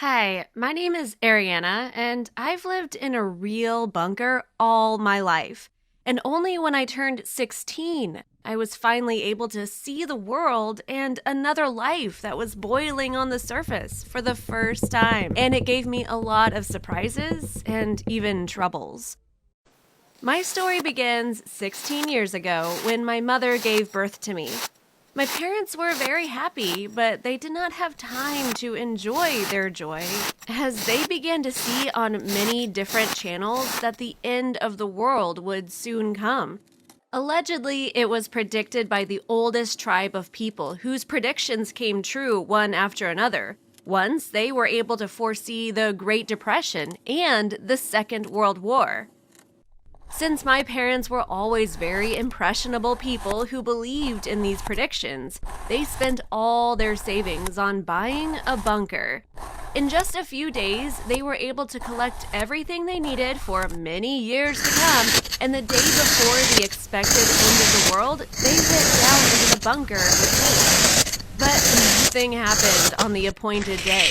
Hi, my name is Ariana, and I've lived in a real bunker all my life. And only when I turned 16, I was finally able to see the world and another life that was boiling on the surface for the first time. And it gave me a lot of surprises and even troubles. My story begins 16 years ago when my mother gave birth to me. My parents were very happy, but they did not have time to enjoy their joy as they began to see on many different channels that the end of the world would soon come. Allegedly, it was predicted by the oldest tribe of people whose predictions came true one after another. Once they were able to foresee the Great Depression and the Second World War. Since my parents were always very impressionable people who believed in these predictions, they spent all their savings on buying a bunker. In just a few days, they were able to collect everything they needed for many years to come, and the day before the expected end of the world, they went down into the bunker with me. But nothing happened on the appointed day.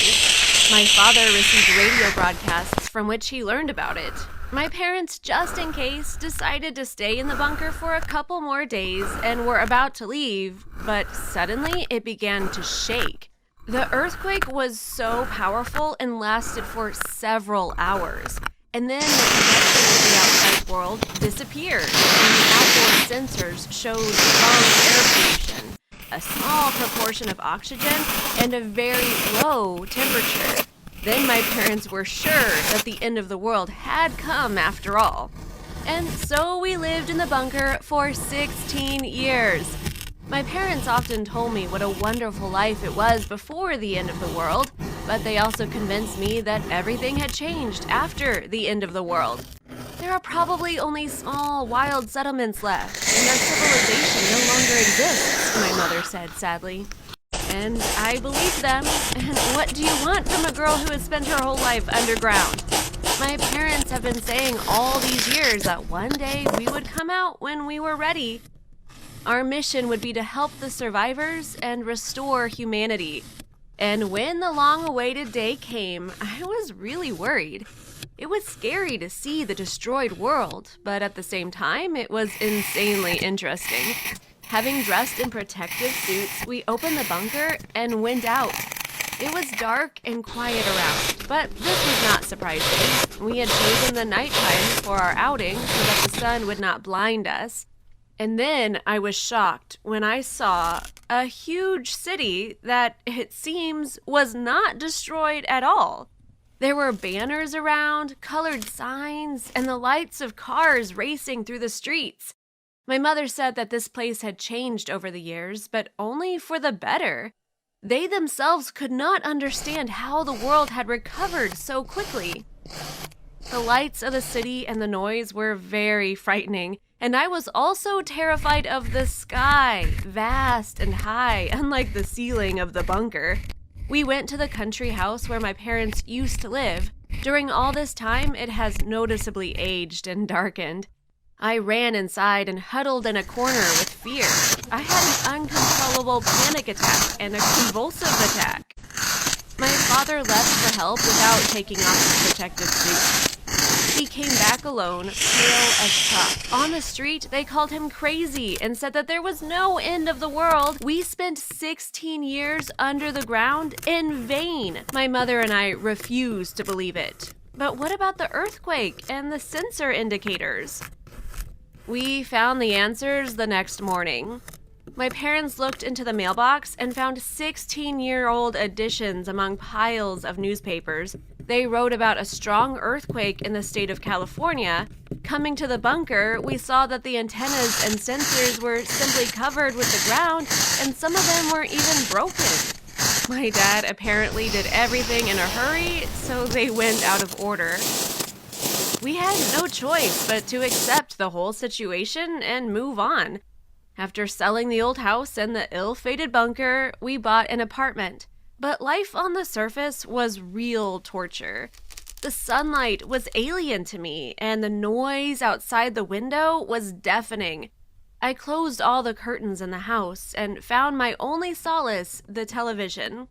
My father received radio broadcasts from which he learned about it. My parents, just in case, decided to stay in the bunker for a couple more days and were about to leave, but suddenly it began to shake. The earthquake was so powerful and lasted for several hours. And then the connection with the outside world disappeared, and the outdoor sensors showed strong air pollution, a small proportion of oxygen, and a very low temperature. Then my parents were sure that the end of the world had come after all. And so we lived in the bunker for 16 years. My parents often told me what a wonderful life it was before the end of the world, but they also convinced me that everything had changed after the end of the world. There are probably only small, wild settlements left, and our civilization no longer exists, my mother said sadly. And I believed them. And what do you want from a girl who has spent her whole life underground? My parents have been saying all these years that one day we would come out when we were ready. Our mission would be to help the survivors and restore humanity. And when the long-awaited day came, I was really worried. It was scary to see the destroyed world, but at the same time, it was insanely interesting. Having dressed in protective suits, we opened the bunker and went out. It was dark and quiet around, but this was not surprising. We had chosen the nighttime for our outing so that the sun would not blind us. And then I was shocked when I saw a huge city that, it seems, was not destroyed at all. There were banners around, colored signs, and the lights of cars racing through the streets. My mother said that this place had changed over the years, but only for the better. They themselves could not understand how the world had recovered so quickly. The lights of the city and the noise were very frightening, and I was also terrified of the sky, vast and high, unlike the ceiling of the bunker. We went to the country house where my parents used to live. During all this time, it has noticeably aged and darkened. I ran inside and huddled in a corner with fear. I had an uncontrollable panic attack and a convulsive attack. My father left for help without taking off his protective suit. He came back alone, pale as chalk. On the street, they called him crazy and said that there was no end of the world. We spent 16 years under the ground in vain. My mother and I refused to believe it. But what about the earthquake and the sensor indicators? We found the answers the next morning. My parents looked into the mailbox and found 16-year-old editions among piles of newspapers. They wrote about a strong earthquake in the state of California. Coming to the bunker, we saw that the antennas and sensors were simply covered with the ground, and some of them were even broken. My dad apparently did everything in a hurry, so they went out of order. We had no choice but to accept the whole situation and move on. After selling the old house and the ill-fated bunker, we bought an apartment. But life on the surface was real torture. The sunlight was alien to me, and the noise outside the window was deafening. I closed all the curtains in the house and found my only solace, the television.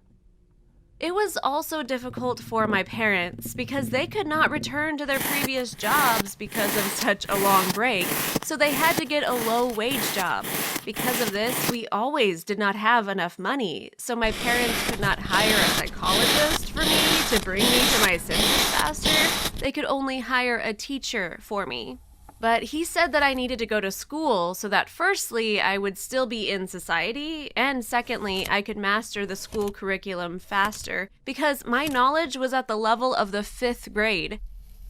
It was also difficult for my parents because they could not return to their previous jobs because of such a long break, so they had to get a low wage job. Because of this, we always did not have enough money, so my parents could not hire a psychologist for me to bring me to my senses faster. They could only hire a teacher for me. But he said that I needed to go to school so that firstly, I would still be in society, and secondly, I could master the school curriculum faster because my knowledge was at the level of the 5th grade.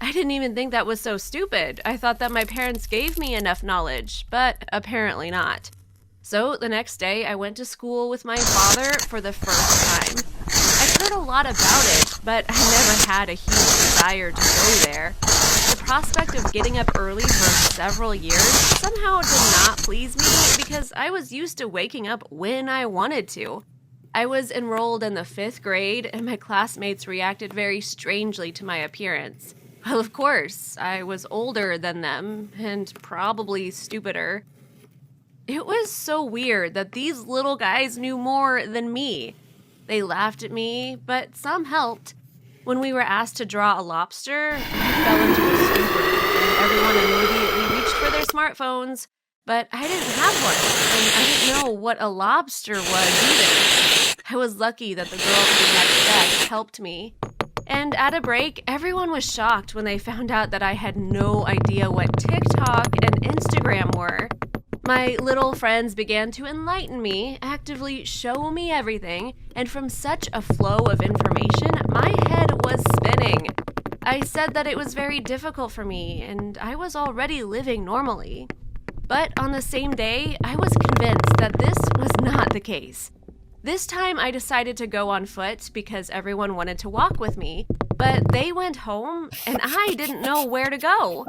I didn't even think that was so stupid. I thought that my parents gave me enough knowledge, but apparently not. So the next day, I went to school with my father for the first time. I've heard a lot about it, but I never had a huge desire to go there. The prospect of getting up early for several years somehow did not please me because I was used to waking up when I wanted to. I was enrolled in the 5th grade, and my classmates reacted very strangely to my appearance. Well, of course, I was older than them and probably stupider. It was so weird that these little guys knew more than me. They laughed at me, but some helped. When we were asked to draw a lobster, I fell into a stupor, and everyone immediately reached for their smartphones. But I didn't have one, and I didn't know what a lobster was either. I was lucky that the girl at the next desk helped me. And at a break, everyone was shocked when they found out that I had no idea what TikTok and Instagram were. My little friends began to enlighten me, actively show me everything, and from such a flow of information, my head was spinning. I said that it was very difficult for me, and I was already living normally. But on the same day, I was convinced that this was not the case. This time I decided to go on foot because everyone wanted to walk with me, but they went home and I didn't know where to go.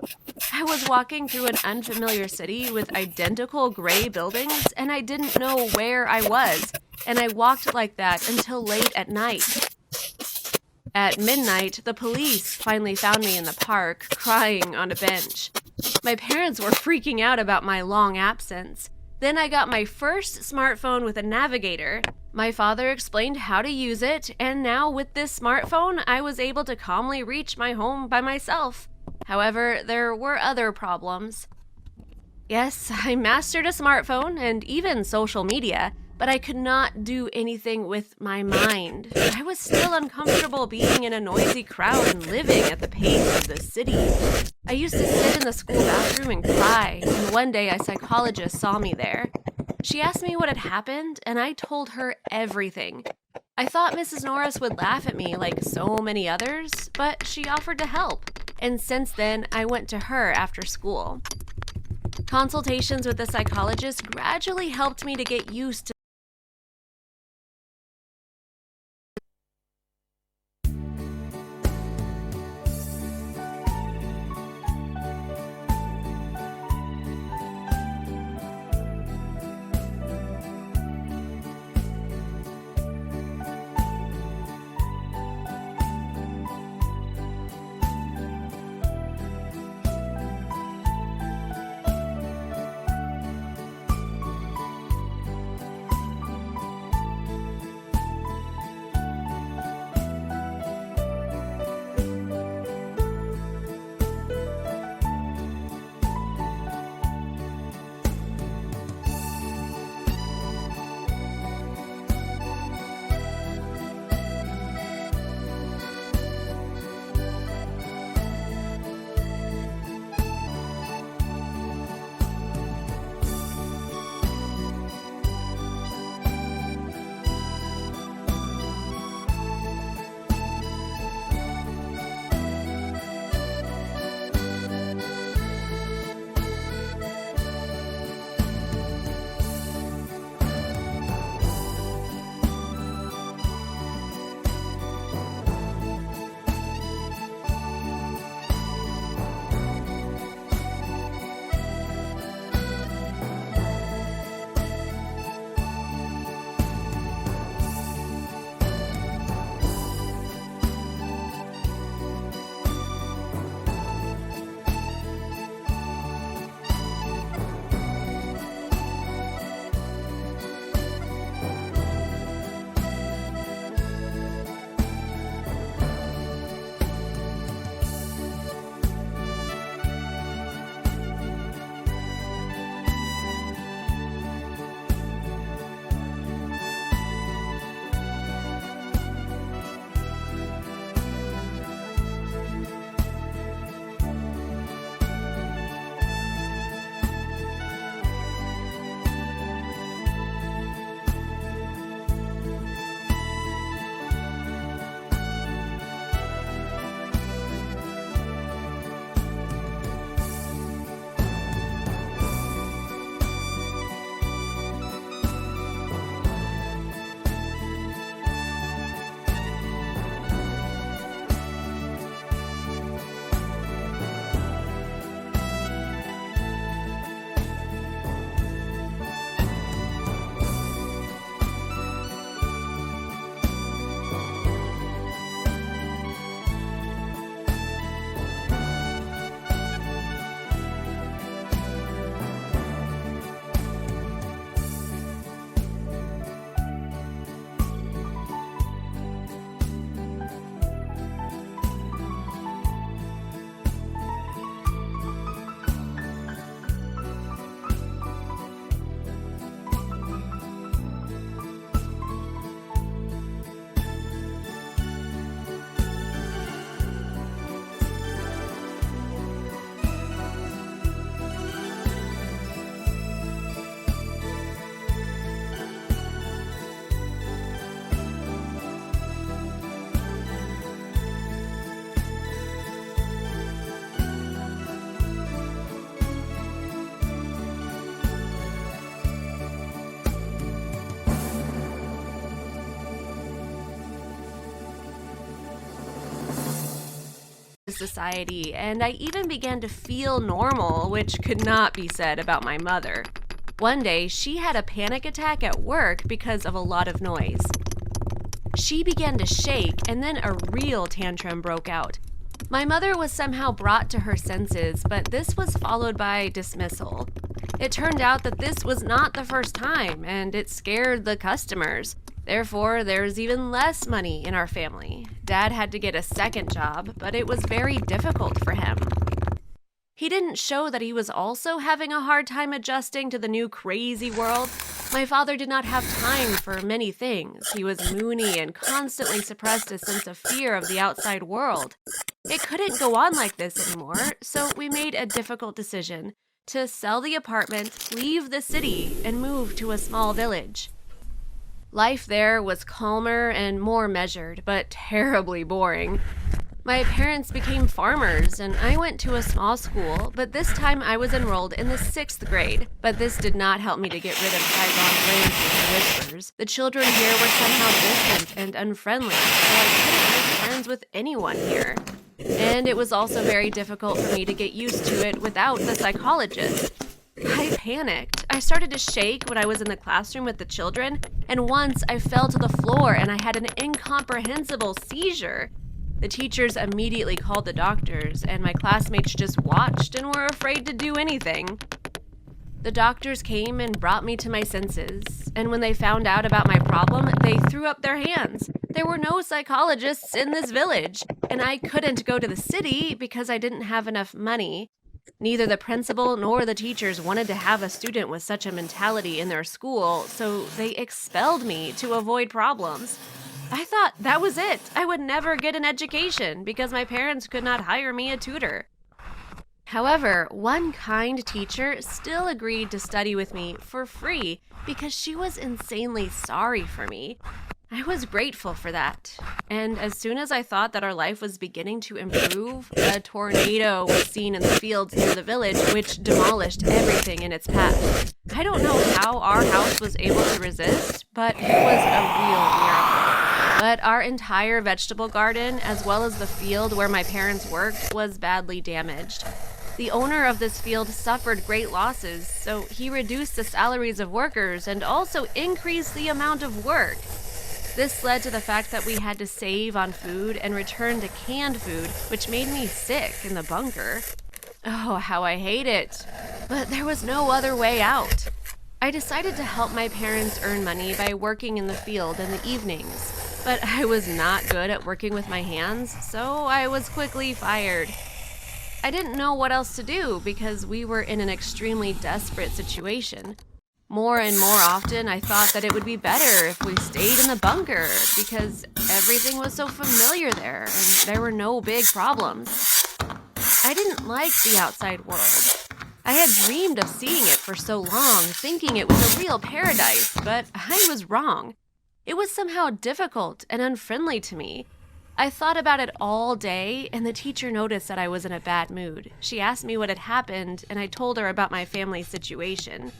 I was walking through an unfamiliar city with identical gray buildings and I didn't know where I was, and I walked like that until late at night. At midnight, the police finally found me in the park, crying on a bench. My parents were freaking out about my long absence. Then I got my first smartphone with a navigator. My father explained how to use it, and now with this smartphone, I was able to calmly reach my home by myself. However, there were other problems. Yes, I mastered a smartphone and even social media, but I could not do anything with my mind. I was still uncomfortable being in a noisy crowd and living at the pace of the city. I used to sit in the school bathroom and cry, and one day a psychologist saw me there. She asked me what had happened, and I told her everything. I thought Mrs. Norris would laugh at me like so many others, but she offered to help, and since then I went to her after school. Consultations with the psychologist gradually helped me to get used to society, and I even began to feel normal, which could not be said about my mother. One day, she had a panic attack at work because of a lot of noise. She began to shake, and then a real tantrum broke out. My mother was somehow brought to her senses, but this was followed by dismissal. It turned out that this was not the first time, and it scared the customers. Therefore, there's even less money in our family. Dad had to get a second job, but it was very difficult for him. He didn't show that he was also having a hard time adjusting to the new crazy world. My father did not have time for many things. He was moody and constantly suppressed a sense of fear of the outside world. It couldn't go on like this anymore, so we made a difficult decision to sell the apartment, leave the city, and move to a small village. Life there was calmer and more measured, but terribly boring. My parents became farmers, and I went to a small school, but this time I was enrolled in the 6th grade. But this did not help me to get rid of sidelong glances and whispers. The children here were somehow distant and unfriendly, so I couldn't make friends with anyone here. And it was also very difficult for me to get used to it without the psychologist. I panicked. I started to shake when I was in the classroom with the children, and once I fell to the floor and I had an incomprehensible seizure. The teachers immediately called the doctors, and my classmates just watched and were afraid to do anything. The doctors came and brought me to my senses, and when they found out about my problem, they threw up their hands. There were no psychologists in this village, and I couldn't go to the city because I didn't have enough money. Neither the principal nor the teachers wanted to have a student with such a mentality in their school, so they expelled me to avoid problems. I thought that was it. I would never get an education because my parents could not hire me a tutor. However, one kind teacher still agreed to study with me for free because she was insanely sorry for me. I was grateful for that. And as soon as I thought that our life was beginning to improve, a tornado was seen in the fields near the village, which demolished everything in its path. I don't know how our house was able to resist, but it was a real miracle. But our entire vegetable garden, as well as the field where my parents worked, was badly damaged. The owner of this field suffered great losses, so he reduced the salaries of workers and also increased the amount of work. This led to the fact that we had to save on food and return to canned food, which made me sick in the bunker. Oh, how I hate it. But there was no other way out. I decided to help my parents earn money by working in the field in the evenings. But I was not good at working with my hands, so I was quickly fired. I didn't know what else to do because we were in an extremely desperate situation. More and more often, I thought that it would be better if we stayed in the bunker because everything was so familiar there and there were no big problems. I didn't like the outside world. I had dreamed of seeing it for so long, thinking it was a real paradise, but I was wrong. It was somehow difficult and unfriendly to me. I thought about it all day, and the teacher noticed that I was in a bad mood. She asked me what had happened, and I told her about my family's situation.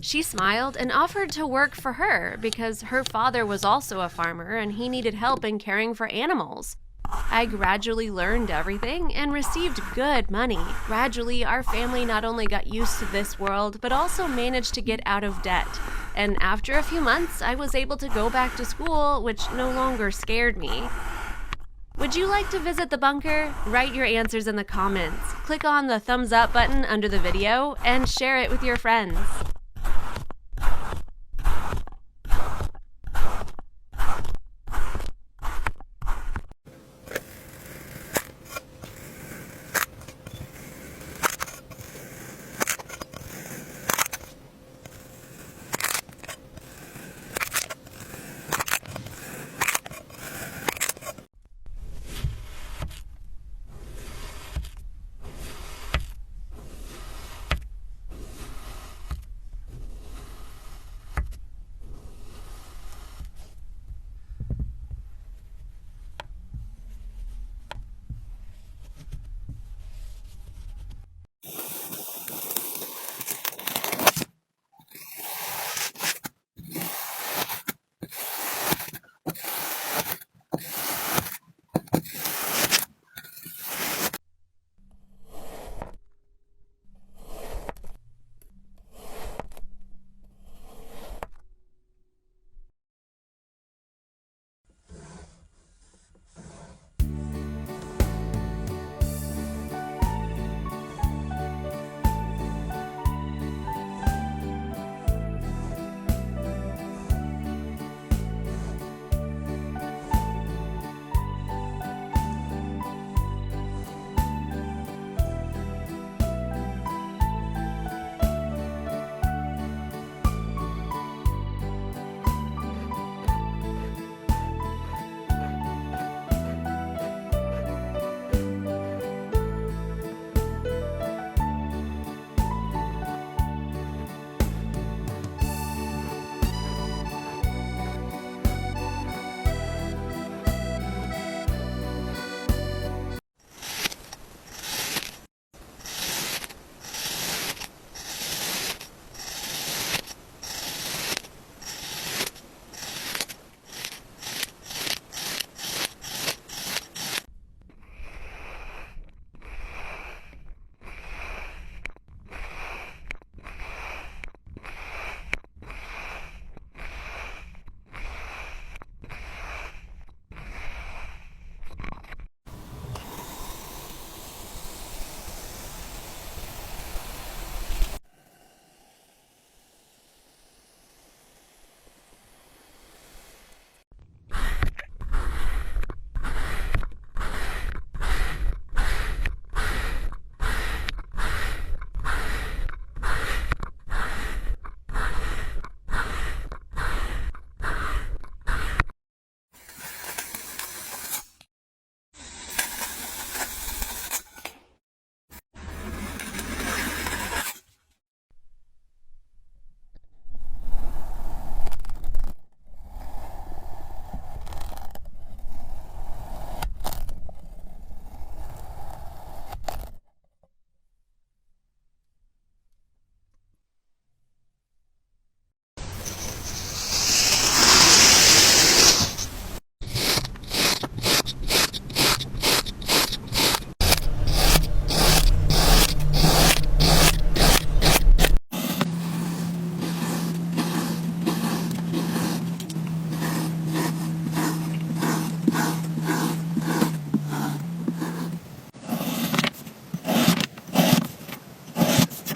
She smiled and offered to work for her because her father was also a farmer and he needed help in caring for animals. I gradually learned everything and received good money. Gradually, our family not only got used to this world, but also managed to get out of debt. And after a few months, I was able to go back to school, which no longer scared me. Would you like to visit the bunker? Write your answers in the comments. Click on the thumbs up button under the video and share it with your friends.